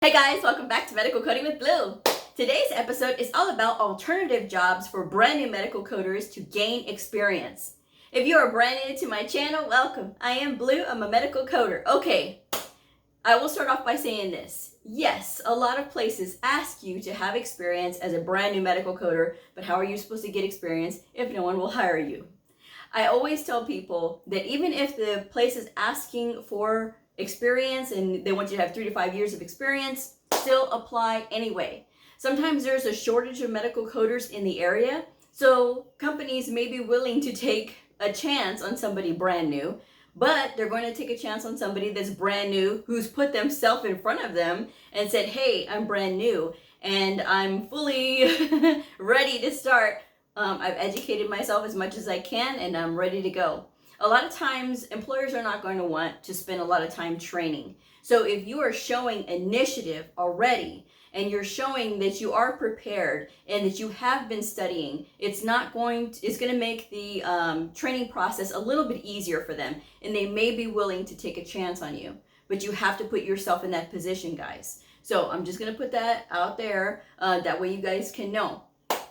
Hey guys, welcome back to Medical Coding with Blue. Today's episode is all about alternative jobs for brand new medical coders to gain experience. If you are brand new to my channel, welcome. I am Blue, I'm a medical coder. Okay, I will start off by saying this. Yes, a lot of places ask you to have experience as a brand new medical coder, but how are you supposed to get experience if no one will hire you? I always tell people that even if the place is asking for experience and they want you to have 3 to 5 years of experience, still apply anyway. Sometimes there's a shortage of medical coders in the area, so companies may be willing to take a chance on somebody brand new, but they're going to take a chance on somebody that's brand new who's put themselves in front of them and said, hey, I'm brand new and I'm fully ready to start. I've educated myself as much as I can and I'm ready to go. A lot of times employers are not going to want to spend a lot of time training. So if you are showing initiative already and you're showing that you are prepared and that you have been studying, it's going to make the training process a little bit easier for them, and they may be willing to take a chance on you. But you have to put yourself in that position, guys. So I'm just going to put that out there. That way you guys can know.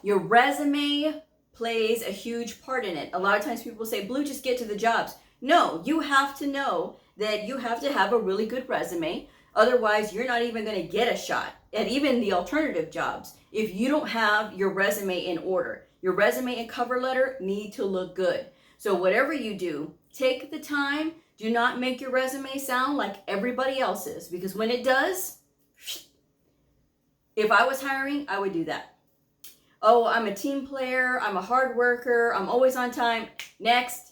Your resume plays a huge part in it. A lot of times people say, Blue, just get to the jobs. No, you have to know that you have to have a really good resume. Otherwise, you're not even going to get a shot at even the alternative jobs if you don't have your resume in order. Your resume and cover letter need to look good. So whatever you do, take the time. Do not make your resume sound like everybody else's, because when it does, if I was hiring, I would do that. Oh, I'm a team player, I'm a hard worker, I'm always on time. Next.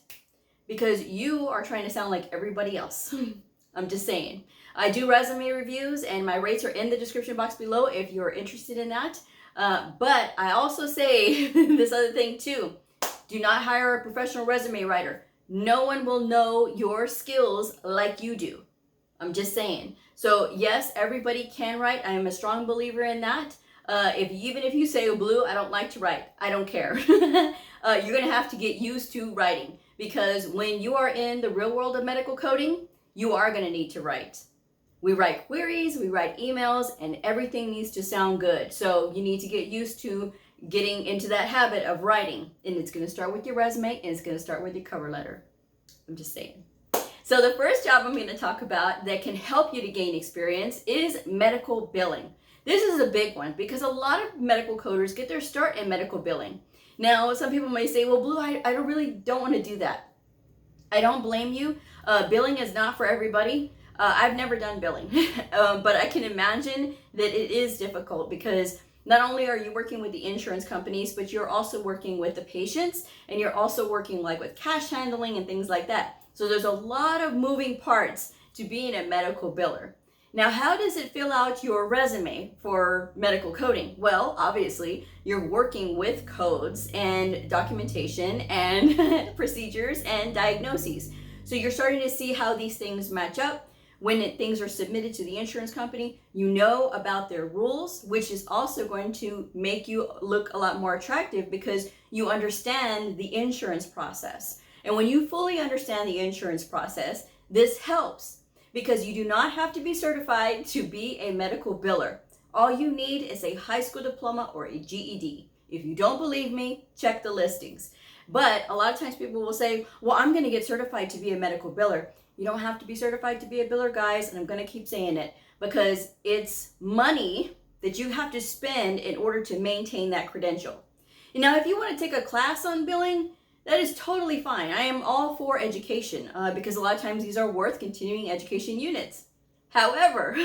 Because you are trying to sound like everybody else. I'm just saying. I do resume reviews and my rates are in the description box below if you're interested in that. But I also say this other thing too. Do not hire a professional resume writer. No one will know your skills like you do. I'm just saying. So yes, everybody can write. I am a strong believer in that. Even if you say, oh, Blue, I don't like to write, I don't care. You're going to have to get used to writing, because when you are in the real world of medical coding, you are going to need to write. We write queries, we write emails, and everything needs to sound good. So you need to get used to getting into that habit of writing. And it's going to start with your resume and it's going to start with your cover letter. I'm just saying. So the first job I'm going to talk about that can help you to gain experience is medical billing. This is a big one because a lot of medical coders get their start in medical billing. Now, some people may say, well, Blue, I really don't want to do that. I don't blame you. Billing is not for everybody. I've never done billing, but I can imagine that it is difficult because not only are you working with the insurance companies, but you're also working with the patients, and you're also working like with cash handling and things like that. So there's a lot of moving parts to being a medical biller. Now, how does it fill out your resume for medical coding? Well, obviously, you're working with codes and documentation and procedures and diagnoses. So you're starting to see how these things match up. When things are submitted to the insurance company, you know about their rules, which is also going to make you look a lot more attractive because you understand the insurance process. And when you fully understand the insurance process, this helps. Because you do not have to be certified to be a medical biller. All you need is a high school diploma or a GED. If you don't believe me, check the listings. But a lot of times people will say, well, I'm going to get certified to be a medical biller. You don't have to be certified to be a biller, guys, and I'm going to keep saying it because it's money that you have to spend in order to maintain that credential. And now, if you want to take a class on billing, that is totally fine. I am all for education because a lot of times these are worth continuing education units. However,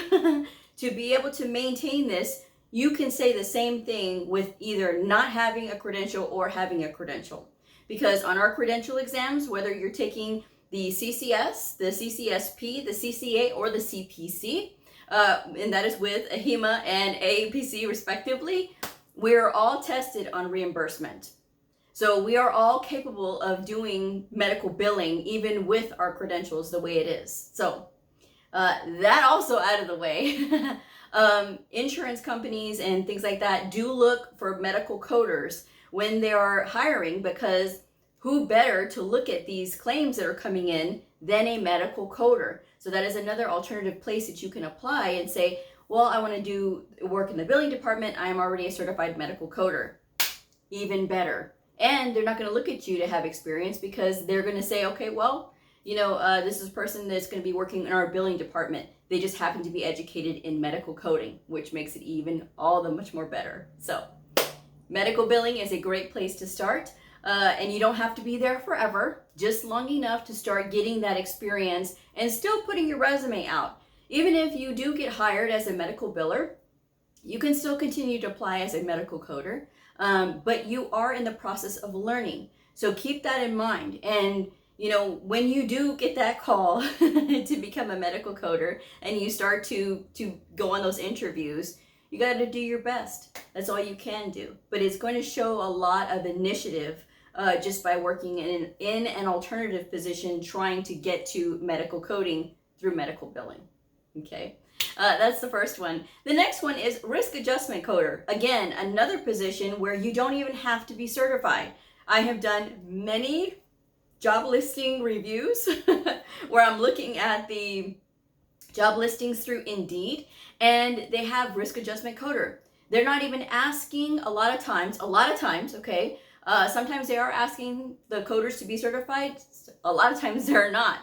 to be able to maintain this, you can say the same thing with either not having a credential or having a credential. Because on our credential exams, whether you're taking the CCS, the CCSP, the CCA, or the CPC, and that is with a HEMA and APC respectively, we're all tested on reimbursement. So we are all capable of doing medical billing even with our credentials the way it is. So that also out of the way, insurance companies and things like that do look for medical coders when they are hiring, because who better to look at these claims that are coming in than a medical coder? So that is another alternative place that you can apply and say, well, I want to do work in the billing department. I am already a certified medical coder. Even better. And they're not going to look at you to have experience because they're going to say, okay, well, this is a person that's going to be working in our billing department. They just happen to be educated in medical coding, which makes it even all the much more better. So medical billing is a great place to start. And you don't have to be there forever, just long enough to start getting that experience and still putting your resume out. Even if you do get hired as a medical biller, you can still continue to apply as a medical coder, but you are in the process of learning. So keep that in mind. And when you do get that call to become a medical coder and you start to go on those interviews, you got to do your best. That's all you can do. But it's going to show a lot of initiative just by working in an alternative position, trying to get to medical coding through medical billing. Okay, that's the first one. The next one is risk adjustment coder. Again, another position where you don't even have to be certified. I have done many job listing reviews where I'm looking at the job listings through Indeed, and they have risk adjustment coder. They're not even asking a lot of times, okay? Sometimes they are asking the coders to be certified. A lot of times they're not.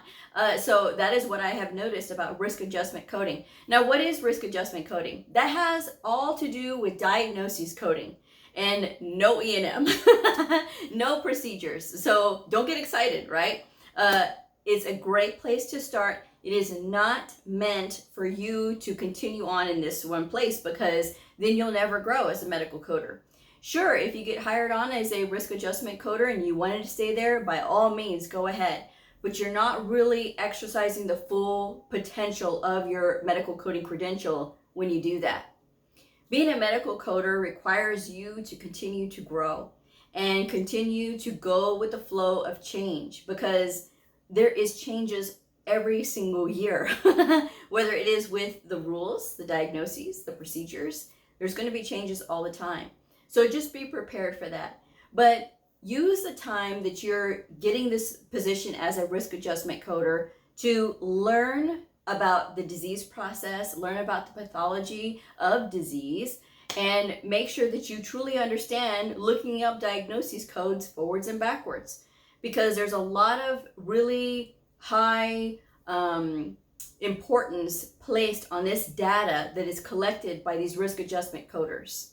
So that is what I have noticed about risk adjustment coding. Now, what is risk adjustment coding? That has all to do with diagnoses coding and no E&M, no procedures. So don't get excited, right? It's a great place to start. It is not meant for you to continue on in this one place because then you'll never grow as a medical coder. Sure, if you get hired on as a risk adjustment coder and you wanted to stay there, by all means, go ahead. But you're not really exercising the full potential of your medical coding credential when you do that. Being a medical coder requires you to continue to grow and continue to go with the flow of change because there is changes every single year, whether it is with the rules, the diagnoses, the procedures. There's going to be changes all the time. So just be prepared for that. But use the time that you're getting this position as a risk adjustment coder to learn about the disease process, learn about the pathology of disease, and make sure that you truly understand looking up diagnosis codes forwards and backwards. Because there's a lot of really high importance placed on this data that is collected by these risk adjustment coders.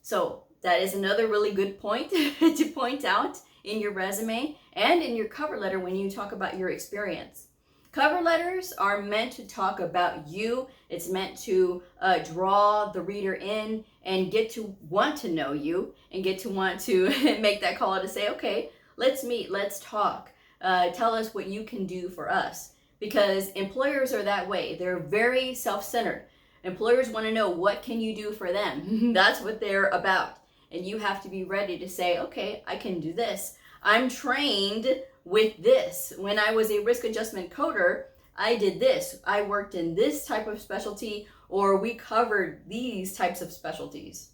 So that is another really good point to point out in your resume and in your cover letter when you talk about your experience. Cover letters are meant to talk about you. It's meant to draw the reader in and get to want to know you and get to want to make that call to say, okay, let's meet, let's talk. Tell us what you can do for us. Because employers are that way. They're very self-centered. Employers want to know what can you do for them. That's what they're about. And you have to be ready to say, okay, I can do this. I'm trained with this. When I was a risk adjustment coder, I did this. I worked in this type of specialty, or we covered these types of specialties.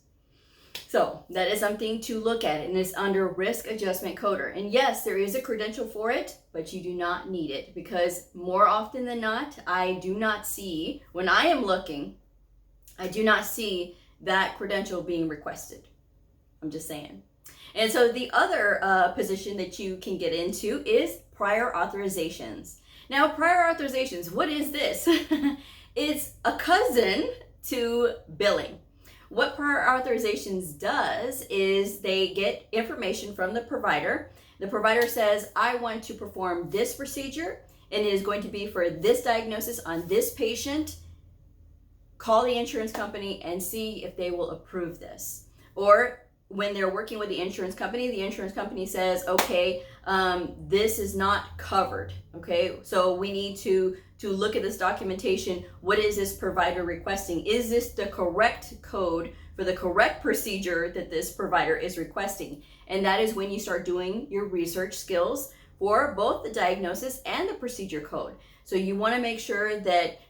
So that is something to look at, and it's under risk adjustment coder. And yes, there is a credential for it, but you do not need it because more often than not, I do not see, when I am looking, I do not see that credential being requested. I'm just saying. And so the other position that you can get into is prior authorizations. Now, prior authorizations, what is this? It's a cousin to billing. What prior authorizations does is they get information from the provider. The provider says, I want to perform this procedure, and it is going to be for this diagnosis on this patient. Call the insurance company and see if they will approve this. Or when they're working with the insurance company says, okay, this is not covered. Okay, so we need to look at this documentation. What is this provider requesting? Is this the correct code for the correct procedure that this provider is requesting? And that is when you start doing your research skills for both the diagnosis and the procedure code. So you want to make sure that,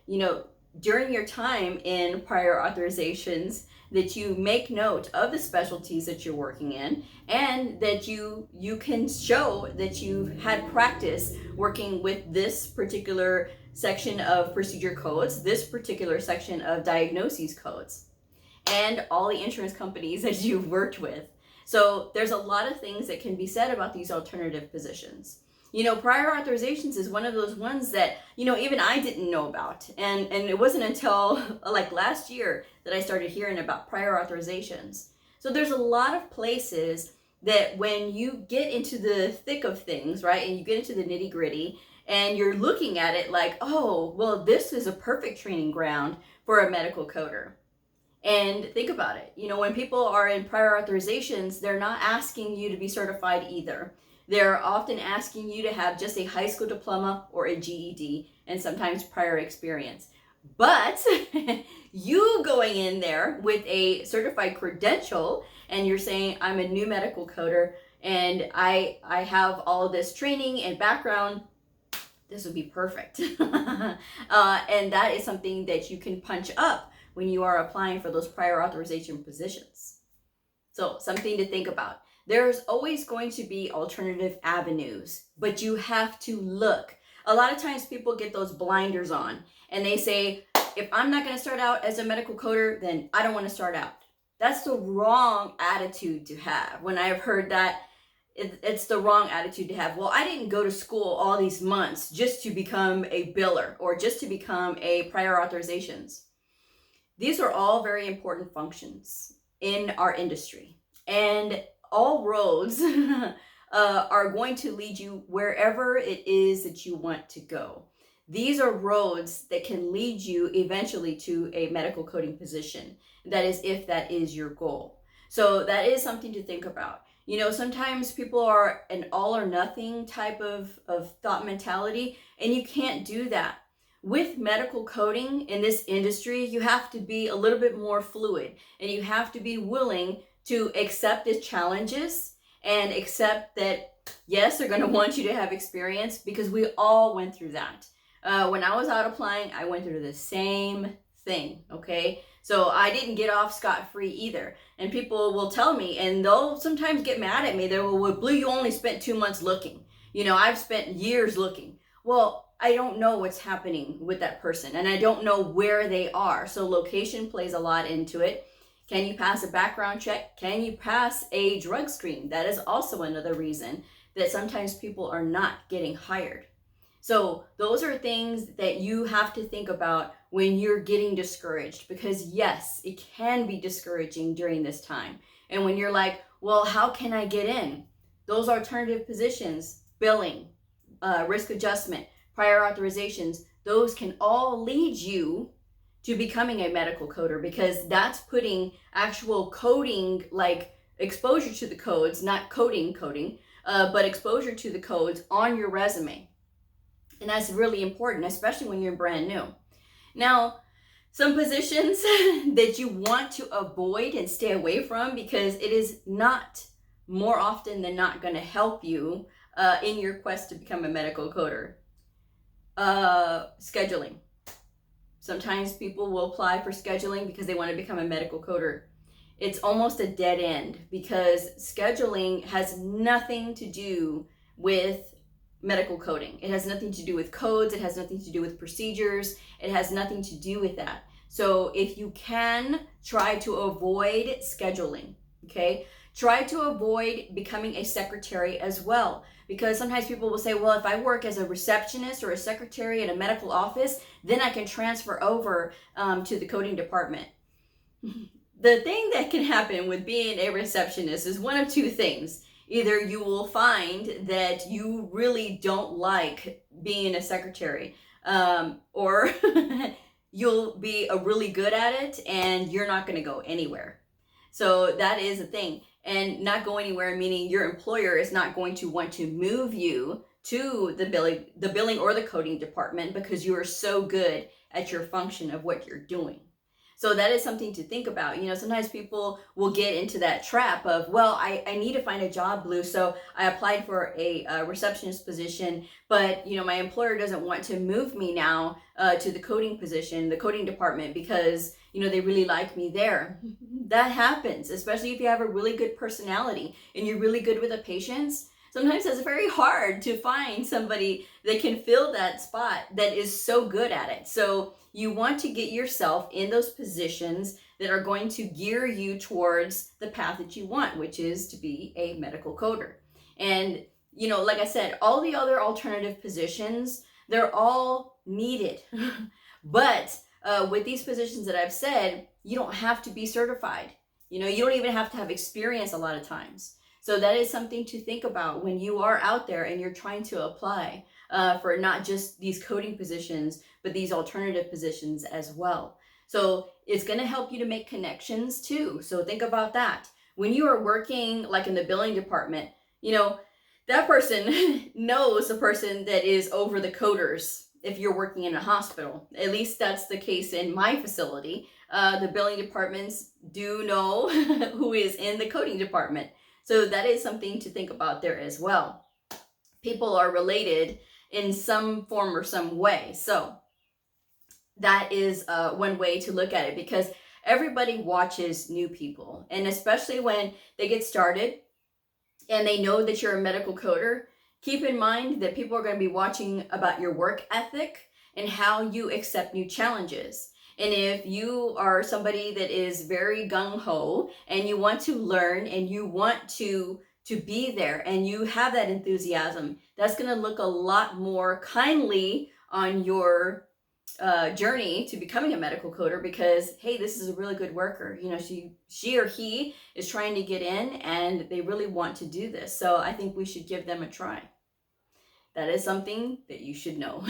during your time in prior authorizations, that you make note of the specialties that you're working in, and that you can show that you've had practice working with this particular section of procedure codes, this particular section of diagnoses codes, and all the insurance companies that you've worked with. So there's a lot of things that can be said about these alternative positions. Prior authorizations is one of those ones that, even I didn't know about. And it wasn't until like last year that I started hearing about prior authorizations. So there's a lot of places that when you get into the thick of things, right, and you get into the nitty gritty, and you're looking at it like, oh, well, this is a perfect training ground for a medical coder. And think about it. When people are in prior authorizations, they're not asking you to be certified either. They're often asking you to have just a high school diploma or a GED and sometimes prior experience. But you going in there with a certified credential and you're saying, I'm a new medical coder and I have all of this training and background, this would be perfect. And that is something that you can punch up when you are applying for those prior authorization positions. So something to think about. There's always going to be alternative avenues, but you have to look. A lot of times people get those blinders on and they say, if I'm not going to start out as a medical coder, then I don't want to start out. That's the wrong attitude to have. When I've heard that, it's the wrong attitude to have. Well, I didn't go to school all these months just to become a biller or just to become a prior authorizations. These are all very important functions in our industry. And all roads are going to lead you wherever it is that you want to go. These are roads that can lead you eventually to a medical coding position. That is, if that is your goal. So that is something to think about. Sometimes people are an all or nothing type of thought mentality, and you can't do that. With medical coding in this industry, you have to be a little bit more fluid, and you have to be willing to accept the challenges and accept that, yes, they're going to want you to have experience, because we all went through that. When I was out applying, I went through the same thing, okay? So I didn't get off scot-free either. And people will tell me, and they'll sometimes get mad at me. They will, well, Blue, you only spent 2 months looking. I've spent years looking. Well, I don't know what's happening with that person, and I don't know where they are. So location plays a lot into it. Can you pass a background check? Can you pass a drug screen? That is also another reason that sometimes people are not getting hired. So those are things that you have to think about when you're getting discouraged, because yes, it can be discouraging during this time. And when you're like, well, how can I get in? Those alternative positions, billing, risk adjustment, prior authorizations, those can all lead you to becoming a medical coder, because that's putting actual coding, like exposure to the codes, not coding, but exposure to the codes on your resume. And that's really important, especially when you're brand new. Now, some positions that you want to avoid and stay away from, because it is not more often than not going to help you in your quest to become a medical coder. Scheduling. Sometimes people will apply for scheduling because they want to become a medical coder. It's almost a dead end, because scheduling has nothing to do with medical coding. It has nothing to do with codes. It has nothing to do with procedures. It has nothing to do with that. So if you can, try to avoid scheduling, okay? Try to avoid becoming a secretary as well, because sometimes people will say, well, if I work as a receptionist or a secretary at a medical office, then I can transfer over to the coding department. The thing that can happen with being a receptionist is one of two things. Either you will find that you really don't like being a secretary, or you'll be really good at it and you're not going to go anywhere. So that is a thing. And not go anywhere, meaning your employer is not going to want to move you to the billing or the coding department, because you are so good at your function of what you're doing. So that is something to think about. Sometimes people will get into that trap of, well, I need to find a job, Blue, so I applied for a receptionist position, but, my employer doesn't want to move me now to the coding position, the coding department, because, they really like me there. That happens, especially if you have a really good personality and you're really good with the patients. sometimes it's very hard to find somebody that can fill that spot that is so good at it. So you want to get yourself in those positions that are going to gear you towards the path that you want, which is to be a medical coder. And, you know, like I said, all the other alternative positions, they're all needed. But with these positions that I've said, you don't have to be certified. You know, you don't even have to have experience a lot of times. So that is something to think about when you are out there and you're trying to apply for not just these coding positions, but these alternative positions as well. So it's going to help you to make connections too. So think about that. When you are working like in the billing department, you know, that person knows the person that is over the coders. If you're working in a hospital, at least that's the case in my facility. The billing departments do know who is in the coding department. So that is something to think about there as well. People are related in some form or some way. So that is one way to look at it, because everybody watches new people. And especially when they get started and they know that you're a medical coder, keep in mind that people are going to be watching about your work ethic and how you accept new challenges. And if you are somebody that is very gung-ho and you want to learn and you want to be there and you have that enthusiasm, that's going to look a lot more kindly on your journey to becoming a medical coder, because hey, this is a really good worker. You know, she or he is trying to get in and they really want to do this. So I think we should give them a try. That is something that you should know.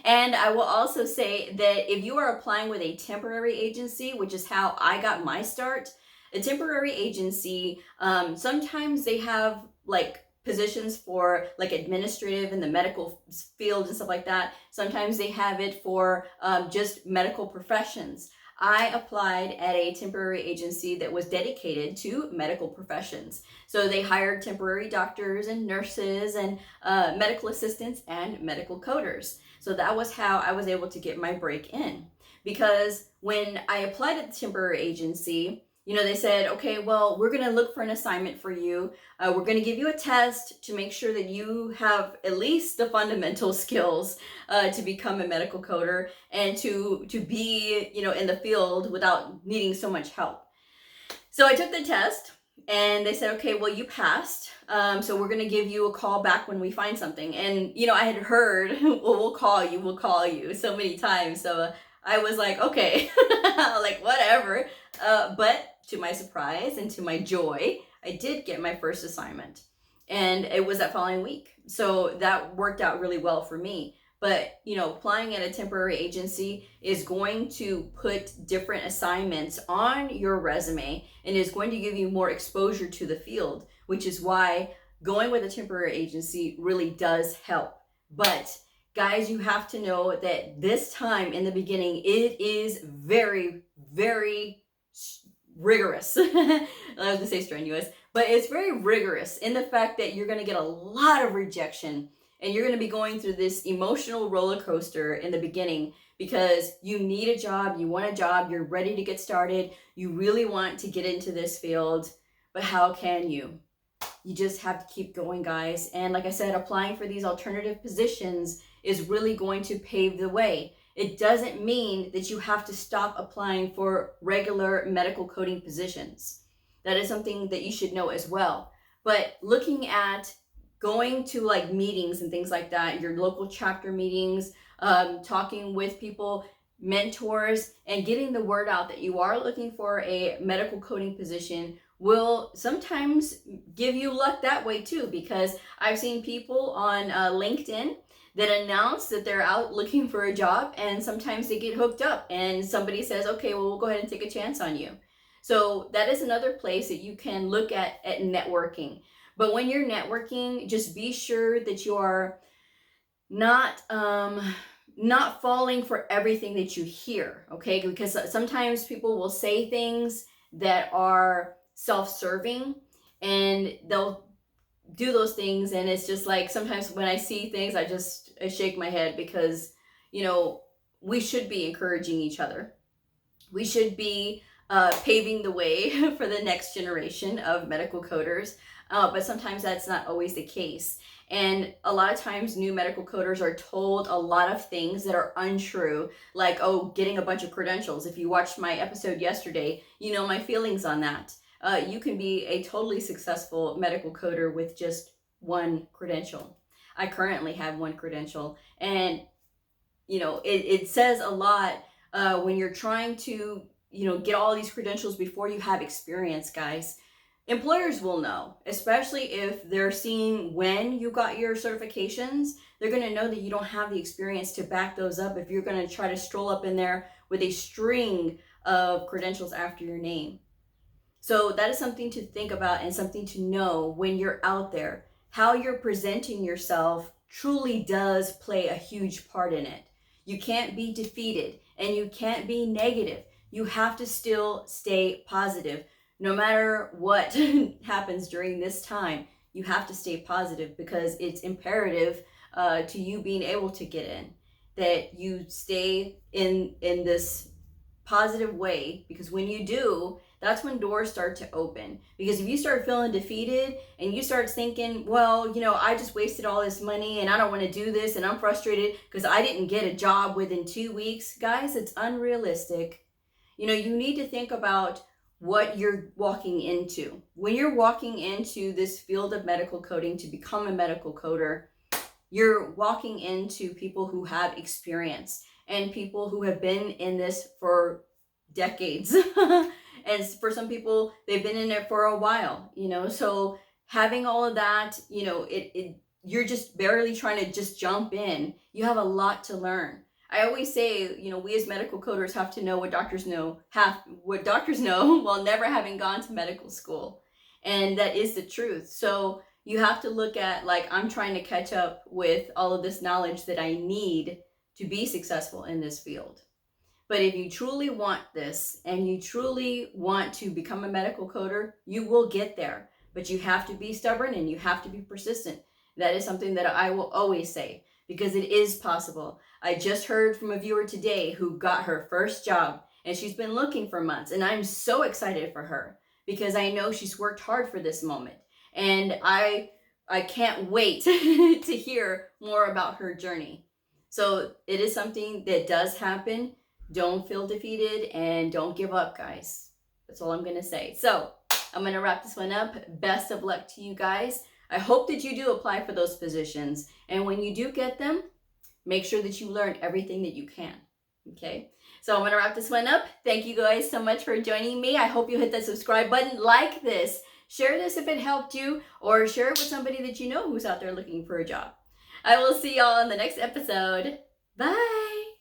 And I will also say that if you are applying with a temporary agency, which is how I got my start, a temporary agency, sometimes they have like positions for like administrative in the medical field and stuff like that. Sometimes they have it for just medical professions. I applied at a temporary agency that was dedicated to medical professions. So they hired temporary doctors and nurses and medical assistants and medical coders. So that was how I was able to get my break in. Because when I applied at the temporary agency, you know, they said, okay, well, we're going to look for an assignment for you. We're going to give you a test to make sure that you have at least the fundamental skills to become a medical coder and to be, you know, in the field without needing so much help. So I took the test and they said, okay, well, you passed. So we're going to give you a call back when we find something. And, you know, I had heard, well, we'll call you so many times. So I was like, okay, like whatever. But to my surprise and to my joy, I did get my first assignment, and it was that following week. So that worked out really well for me. But, you know, applying at a temporary agency is going to put different assignments on your resume and is going to give you more exposure to the field, which is why going with a temporary agency really does help. But guys, you have to know that this time in the beginning, it is very, very rigorous. I was gonna say strenuous, but it's very rigorous in the fact that you're gonna get a lot of rejection and you're gonna be going through this emotional roller coaster in the beginning, because you need a job, you want a job, you're ready to get started, you really want to get into this field, but how can you? You just have to keep going, guys. And like I said, applying for these alternative positions is really going to pave the way. It doesn't mean that you have to stop applying for regular medical coding positions. That is something that you should know as well. But looking at going to like meetings and things like that, your local chapter meetings, talking with people, mentors, and getting the word out that you are looking for a medical coding position will sometimes give you luck that way too, because I've seen people on LinkedIn that announce that they're out looking for a job, and sometimes they get hooked up and somebody says, okay, well, we'll go ahead and take a chance on you. So that is another place that you can look at networking. But when you're networking, just be sure that you are not falling for everything that you hear, okay? Because sometimes people will say things that are self-serving and they'll do those things, and it's just like sometimes when I see things, I shake my head, because, you know, we should be encouraging each other. We should be paving the way for the next generation of medical coders. But sometimes that's not always the case. And a lot of times new medical coders are told a lot of things that are untrue, like, oh, getting a bunch of credentials. If you watched my episode yesterday, you know my feelings on that. You can be a totally successful medical coder with just one credential. I currently have one credential, and you know, it says a lot when you're trying to, you know, get all these credentials before you have experience, guys. Employers will know, especially if they're seeing when you got your certifications. They're going to know that you don't have the experience to back those up if you're going to try to stroll up in there with a string of credentials after your name. So that is something to think about and something to know when you're out there. How you're presenting yourself truly does play a huge part in it. You can't be defeated and you can't be negative. You have to still stay positive. No matter what happens during this time, you have to stay positive because it's imperative to you being able to get in, that you stay in this positive way, because when you do, that's when doors start to open. Because if you start feeling defeated and you start thinking, well, you know, I just wasted all this money and I don't want to do this and I'm frustrated because I didn't get a job within 2 weeks, guys, it's unrealistic. You know, you need to think about what you're walking into. When you're walking into this field of medical coding to become a medical coder, you're walking into people who have experience and people who have been in this for decades. And for some people, they've been in it for a while, you know, so having all of that, you know, you're just barely trying to just jump in. You have a lot to learn. I always say, you know, we as medical coders have to know what doctors know while never having gone to medical school. And that is the truth. So you have to look at, like, I'm trying to catch up with all of this knowledge that I need to be successful in this field. But if you truly want this and you truly want to become a medical coder, you will get there. But you have to be stubborn and you have to be persistent. That is something that I will always say, because it is possible. I just heard from a viewer today who got her first job and she's been looking for months, and I'm so excited for her because I know she's worked hard for this moment, and I can't wait to hear more about her journey. So it is something that does happen. Don't feel defeated and don't give up, guys. That's all I'm going to say. So I'm going to wrap this one up. Best of luck to you guys. I hope that you do apply for those positions. And when you do get them, make sure that you learn everything that you can. Okay? So I'm going to wrap this one up. Thank you guys so much for joining me. I hope you hit that subscribe button, like this, share this if it helped you, or share it with somebody that you know who's out there looking for a job. I will see y'all in the next episode. Bye!